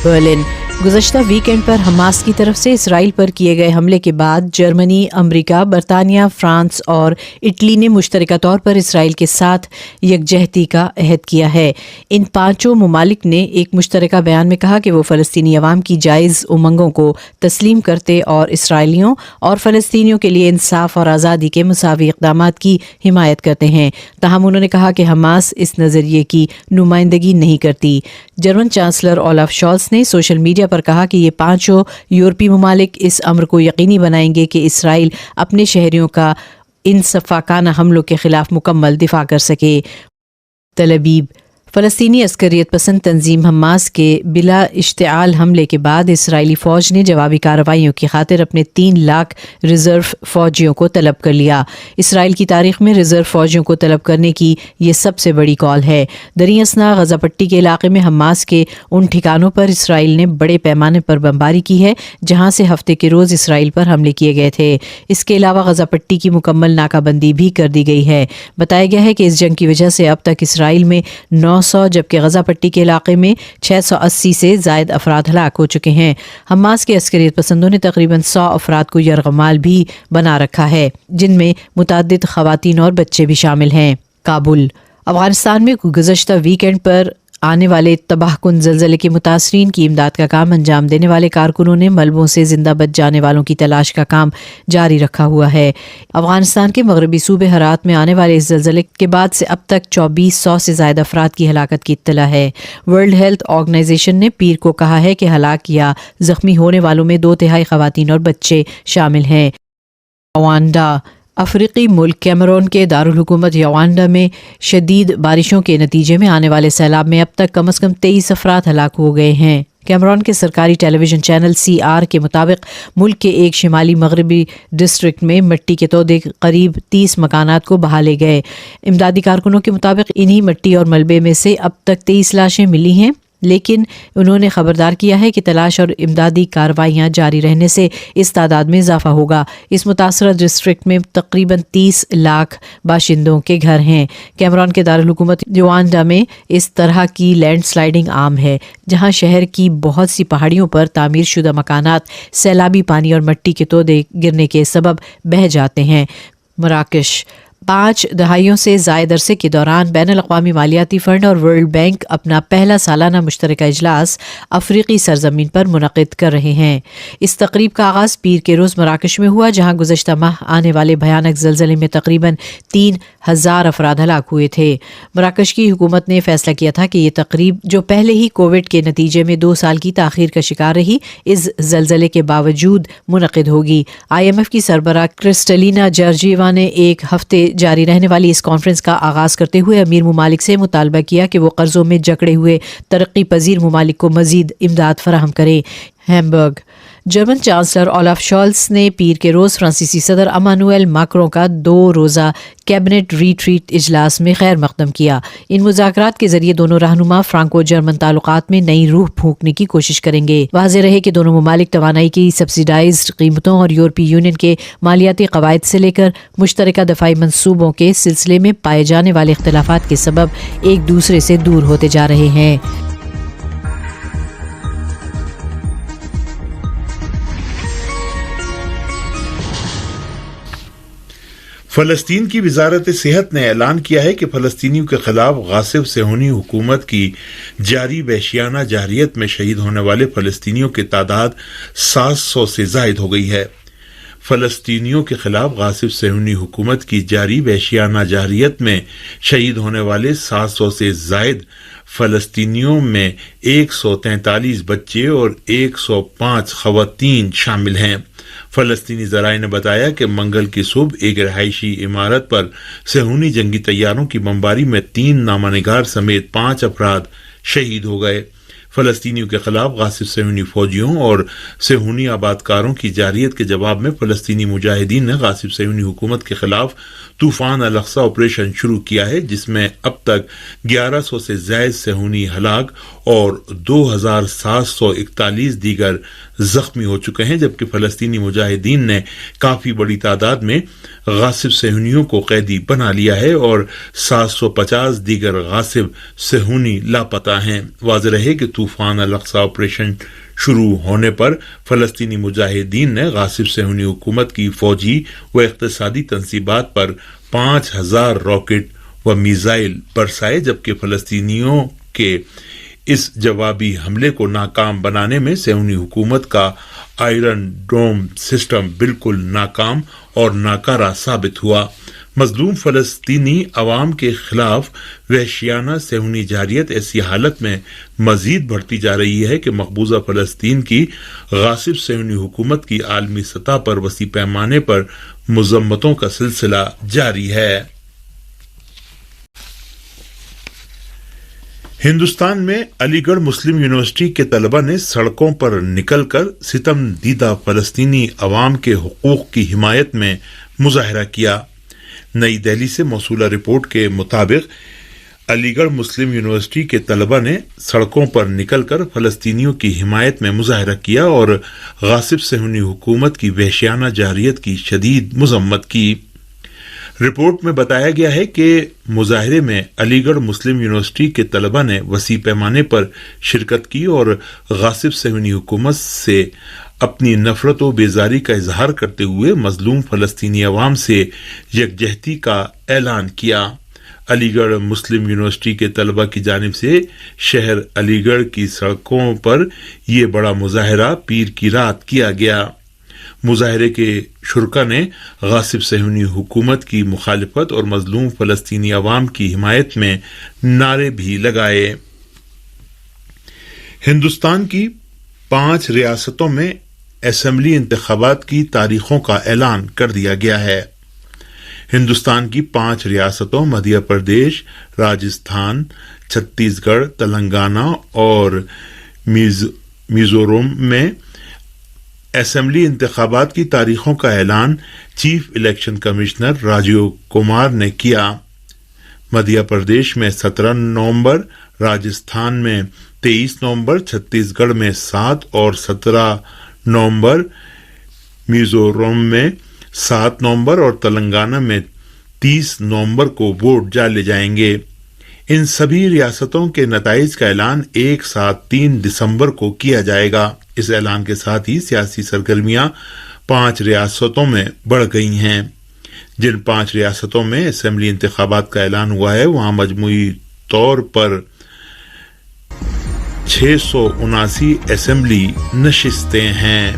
Berlin. گزشتہ weekend پر Hamas کی طرف سے اسرائیل پر کیے گئے حملے کے بعد جرمنی، امریکہ، برطانیہ، فرانس اور اٹلی نے مشترکہ طور پر اسرائیل کے ساتھ یکجہتی کا عہد کیا ہے۔ ان پانچوں ممالک نے ایک مشترکہ بیان میں کہا کہ وہ فلسطینی عوام کی جائز امنگوں کو تسلیم کرتے اور اسرائیلیوں اور فلسطینیوں کے لیے انصاف اور آزادی کے مساوی اقدامات کی حمایت کرتے ہیں۔ تاہم انہوں نے کہا کہ حماس اس نظریے کی نمائندگی نہیں کرتی۔ جرمن چانسلر اولاف شالز نے سوشل میڈیا پر کہا کہ یہ پانچوں یورپی ممالک اس امر کو یقینی بنائیں گے کہ اسرائیل اپنے شہریوں کا انصفاکانہ حملوں کے خلاف مکمل دفاع کر سکے۔ تل ابیب۔ فلسطینی عسکریت پسند تنظیم حماس کے بلا اشتعال حملے کے بعد اسرائیلی فوج نے جوابی کارروائیوں کی خاطر اپنے 3 لاکھ ریزرو فوجیوں کو طلب کر لیا۔ اسرائیل کی تاریخ میں ریزرو فوجیوں کو طلب کرنے کی یہ سب سے بڑی کال ہے۔ دریں اثنا غزہ پٹی کے علاقے میں حماس کے ان ٹھکانوں پر اسرائیل نے بڑے پیمانے پر بمباری کی ہے جہاں سے ہفتے کے روز اسرائیل پر حملے کیے گئے تھے۔ اس کے علاوہ غزہ پٹی کی مکمل ناکہ بندی بھی کر دی گئی ہے۔ بتایا گیا ہے کہ اس جنگ کی وجہ سے اب تک اسرائیل میں 900 جبکہ غزہ پٹی کے علاقے میں 680 سے زائد افراد ہلاک ہو چکے ہیں۔ حماس کے عسکریت پسندوں نے تقریباً 100 افراد کو یرغمال بھی بنا رکھا ہے جن میں متعدد خواتین اور بچے بھی شامل ہیں۔ کابل۔ افغانستان میں گزشتہ ویکینڈ پر آنے والے تباہ کن زلزلے کے متاثرین کی امداد کا کام انجام دینے والے کارکنوں نے ملبوں سے زندہ بچ جانے والوں کی تلاش کا کام جاری رکھا ہوا ہے۔ افغانستان کے مغربی صوبے ہرات میں آنے والے اس زلزلے کے بعد سے اب تک 2400 سے زائد افراد کی ہلاکت کی اطلاع ہے۔ ورلڈ ہیلتھ آرگنائزیشن نے پیر کو کہا ہے کہ ہلاک یا زخمی ہونے والوں میں 2/3 خواتین اور بچے شامل ہیں۔ روانڈا۔ افریقی ملک کیمرون کے دارالحکومت یوانڈا میں شدید بارشوں کے نتیجے میں آنے والے سیلاب میں اب تک کم از کم 23 افراد ہلاک ہو گئے ہیں۔ کیمرون کے سرکاری ٹیلی ویژن چینل CR کے مطابق ملک کے ایک شمالی مغربی ڈسٹرکٹ میں مٹی کے تودے قریب 30 مکانات کو بہا لے گئے۔ امدادی کارکنوں کے مطابق انہی مٹی اور ملبے میں سے اب تک 23 لاشیں ملی ہیں، لیکن انہوں نے خبردار کیا ہے کہ تلاش اور امدادی کارروائیاں جاری رہنے سے اس تعداد میں اضافہ ہوگا۔ اس متاثرہ ڈسٹرکٹ میں تقریباً 30 لاکھ باشندوں کے گھر ہیں۔ کیمرون کے دارالحکومت یوانڈا میں اس طرح کی لینڈ سلائیڈنگ عام ہے جہاں شہر کی بہت سی پہاڑیوں پر تعمیر شدہ مکانات سیلابی پانی اور مٹی کے تودے گرنے کے سبب بہہ جاتے ہیں۔ مراکش۔ 5 دہائیوں سے زائد عرصے کے دوران بین الاقوامی مالیاتی فنڈ اور ورلڈ بینک اپنا پہلا سالانہ مشترکہ اجلاس افریقی سرزمین پر منعقد کر رہے ہیں۔ اس تقریب کا آغاز پیر کے روز مراکش میں ہوا جہاں گزشتہ ماہ آنے والے بھیانک زلزلے میں تقریباً 3000 افراد ہلاک ہوئے تھے۔ مراکش کی حکومت نے فیصلہ کیا تھا کہ یہ تقریب جو پہلے ہی کووڈ کے نتیجے میں 2 سال کی تاخیر کا شکار رہی، اس زلزلے کے باوجود منعقد ہوگی۔ IMF کی سربراہ کرسٹلینا جارجیوا نے ایک ہفتے جاری رہنے والی اس کانفرنس کا آغاز کرتے ہوئے امیر ممالک سے مطالبہ کیا کہ وہ قرضوں میں جکڑے ہوئے ترقی پذیر ممالک کو مزید امداد فراہم کریں۔ Hamburg. German chancellor Olaf shawls نے پیر کے روز فرانسیسی صدر امانوئل ماکروں کا 2 روزہ کیبنٹ ریٹریٹ اجلاس میں خیر مقدم کیا۔ ان مذاکرات کے ذریعے دونوں رہنما فرانکو جرمن تعلقات میں نئی روح پھونکنے کی کوشش کریں گے۔ واضح رہے کہ دونوں ممالک توانائی کی سبسیڈائزڈ قیمتوں اور یورپی یونین کے مالیاتی قواعد سے لے کر مشترکہ دفاعی منصوبوں کے سلسلے میں پائے جانے والے اختلافات کے سبب ایک دوسرے سے دور ہوتے جا رہے ہیں۔ فلسطین کی وزارت صحت نے اعلان کیا ہے کہ فلسطینیوں کے خلاف غاصب صہیونی حکومت کی جاری وحشیانہ جارحیت میں شہید ہونے والے فلسطینیوں کی تعداد 700 سے زائد ہو گئی ہے۔ فلسطینیوں کے خلاف غاصب صہیونی حکومت کی جاری وحشیانہ جارحیت میں شہید ہونے والے 700 سے زائد فلسطینیوں میں 143 بچے اور 105 خواتین شامل ہیں۔ فلسطینی ذرائع نے بتایا کہ منگل کی صبح ایک رہائشی عمارت پر صہیونی جنگی طیاروں کی بمباری میں 3 نامہ نگار سمیت 5 افراد شہید ہو گئے۔ فلسطینیوں کے خلاف غاصب صہیونی فوجیوں اور صہیونی آبادکاروں کی جارحیت کے جواب میں فلسطینی مجاہدین نے غاصب صہیونی حکومت کے خلاف طوفان الاقصی آپریشن شروع کیا ہے جس میں اب تک 1100 سے زائد صہیونی ہلاک اور 2741 دیگر زخمی ہو چکے ہیں، جبکہ فلسطینی مجاہدین نے کافی بڑی تعداد میں غاصب صہیونیوں کو قیدی بنا لیا ہے اور 750 دیگر غاصب صہیونی لاپتہ ہیں۔ واضح رہے کہ طوفان الاقصی آپریشن شروع ہونے پر فلسطینی مجاہدین نے غاصب صہیونی حکومت کی فوجی و اقتصادی تنصیبات پر 5000 راکٹ و میزائل برسائے، جبکہ فلسطینیوں کے اس جوابی حملے کو ناکام بنانے میں صہیونی حکومت کا آئرن ڈوم سسٹم بالکل ناکام اور ناکارہ ثابت ہوا۔ مظلوم فلسطینی عوام کے خلاف وحشیانہ صہیونی جارحیت ایسی حالت میں مزید بڑھتی جا رہی ہے کہ مقبوضہ فلسطین کی غاصب صہیونی حکومت کی عالمی سطح پر وسیع پیمانے پر مذمتوں کا سلسلہ جاری ہے۔ ہندوستان میں علی گڑھ مسلم یونیورسٹی کے طلبہ نے سڑکوں پر نکل کر ستم دیدہ فلسطینی عوام کے حقوق کی حمایت میں مظاہرہ کیا۔ نئی دہلی سے موصولہ رپورٹ کے مطابق علی گڑھ مسلم یونیورسٹی کے طلبہ نے سڑکوں پر نکل کر فلسطینیوں کی حمایت میں مظاہرہ کیا اور غاصب صہیونی حکومت کی وحشیانہ جارحیت کی شدید مذمت کی۔ رپورٹ میں بتایا گیا ہے کہ مظاہرے میں علی گڑھ مسلم یونیورسٹی کے طلبہ نے وسیع پیمانے پر شرکت کی اور غاصب صہیونی حکومت سے اپنی نفرت و بیزاری کا اظہار کرتے ہوئے مظلوم فلسطینی عوام سے یکجہتی کا اعلان کیا۔ علی گڑھ مسلم یونیورسٹی کے طلبہ کی جانب سے شہر علی گڑھ کی سڑکوں پر یہ بڑا مظاہرہ پیر کی رات کیا گیا۔ مظاہرے کے شرکا نے غاصب صہیونی حکومت کی مخالفت اور مظلوم فلسطینی عوام کی حمایت میں نعرے بھی لگائے۔ ہندوستان کی 5 ریاستوں میں اسمبلی انتخابات کی تاریخوں کا اعلان کر دیا گیا ہے۔ ہندوستان کی 5 ریاستوں مدھیہ پردیش، راجستھان، چھتیس گڑھ، تلنگانہ اور میزورم میں اسمبلی انتخابات کی تاریخوں کا اعلان chief election commissioner Rajiv Kumar نے کیا۔ مدھیہ پردیش میں 17 نومبر، راجستھان میں 23 نومبر، چھتیس گڑھ میں 7 اور 17 نومبر، میزورم میں 7 نومبر اور تلنگانہ میں 30 نومبر کو ووٹ ڈالے جائیں گے۔ ان سبھی ریاستوں کے نتائج کا اعلان ایک ساتھ 3 دسمبر کو کیا جائے گا۔ اس اعلان کے ساتھ ہی سیاسی سرگرمیاں 5 ریاستوں میں بڑھ گئی ہیں۔ جن 5 ریاستوں میں اسمبلی انتخابات کا اعلان ہوا ہے وہاں مجموعی طور پر 679 اسمبلی نشستیں ہیں۔